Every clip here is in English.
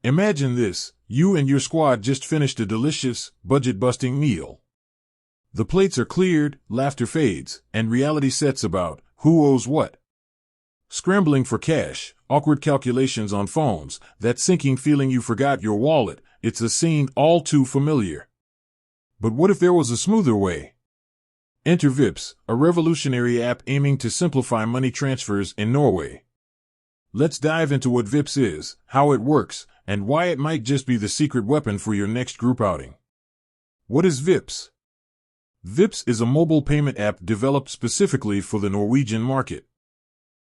Imagine this, you and your squad just finished a delicious, budget-busting meal. The plates are cleared, laughter fades, and reality sets about who owes what. Scrambling for cash, awkward calculations on phones, that sinking feeling you forgot your wallet, it's a scene all too familiar. But what if there was a smoother way? Enter Vipps, a revolutionary app aiming to simplify money transfers in Norway. Let's dive into what Vipps is, how it works, and why it might just be the secret weapon for your next group outing. What is Vipps? Vipps is a mobile payment app developed specifically for the Norwegian market.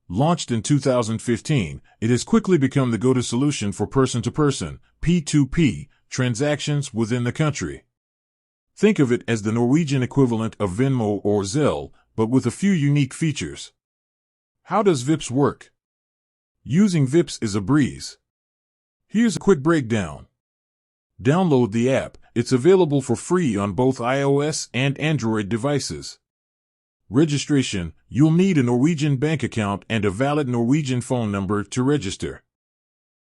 Launched in 2015, it has quickly become the go-to solution for person-to-person, P2P, transactions within the country. Think of it as the Norwegian equivalent of Venmo or Zelle, but with a few unique features. How does Vipps work? Using Vipps is a breeze. Here's a quick breakdown. Download the app. It's available for free on both iOS and Android devices. Registration. You'll need a Norwegian bank account and a valid Norwegian phone number to register.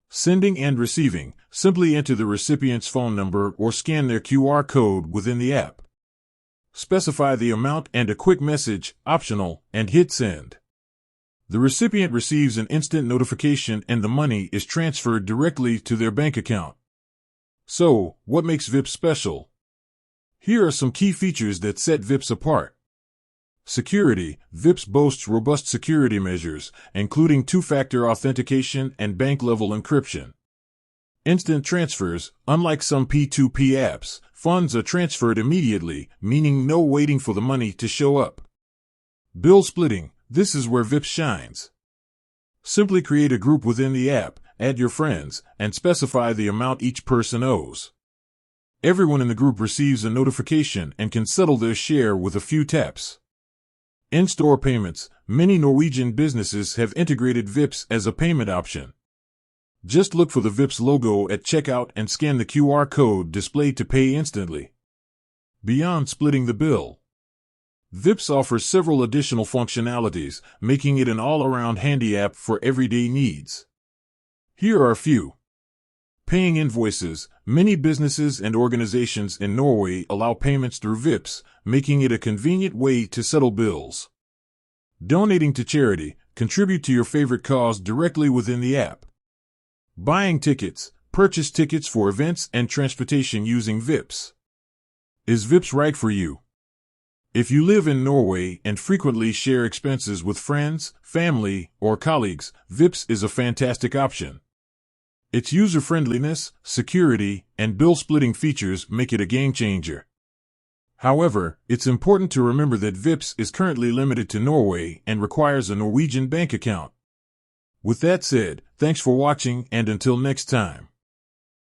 Sending and receiving. Simply enter the recipient's phone number or scan their QR code within the app. Specify the amount and a quick message, optional, and hit send. The recipient receives an instant notification and the money is transferred directly to their bank account. So, what makes Vipps special? Here are some key features that set Vipps apart. Security. Vipps boasts robust security measures, including two-factor authentication and bank-level encryption. Instant transfers. Unlike some P2P apps, funds are transferred immediately, meaning no waiting for the money to show up. Bill splitting. This is where Vipps shines. Simply create a group within the app, add your friends, and specify the amount each person owes. Everyone in the group receives a notification and can settle their share with a few taps. In-store payments. Many Norwegian businesses have integrated Vipps as a payment option. Just look for the Vipps logo at checkout and scan the QR code displayed to pay instantly. Beyond splitting the bill, Vipps offers several additional functionalities, making it an all-around handy app for everyday needs. Here are a few. Paying invoices. Many businesses and organizations in Norway allow payments through Vipps, making it a convenient way to settle bills. Donating to charity. Contribute to your favorite cause directly within the app. Buying tickets. Purchase tickets for events and transportation using Vipps. Is Vipps right for you? If you live in Norway and frequently share expenses with friends, family, or colleagues, Vipps is a fantastic option. Its user-friendliness, security, and bill-splitting features make it a game-changer. However, it's important to remember that Vipps is currently limited to Norway and requires a Norwegian bank account. With that said, thanks for watching and until next time.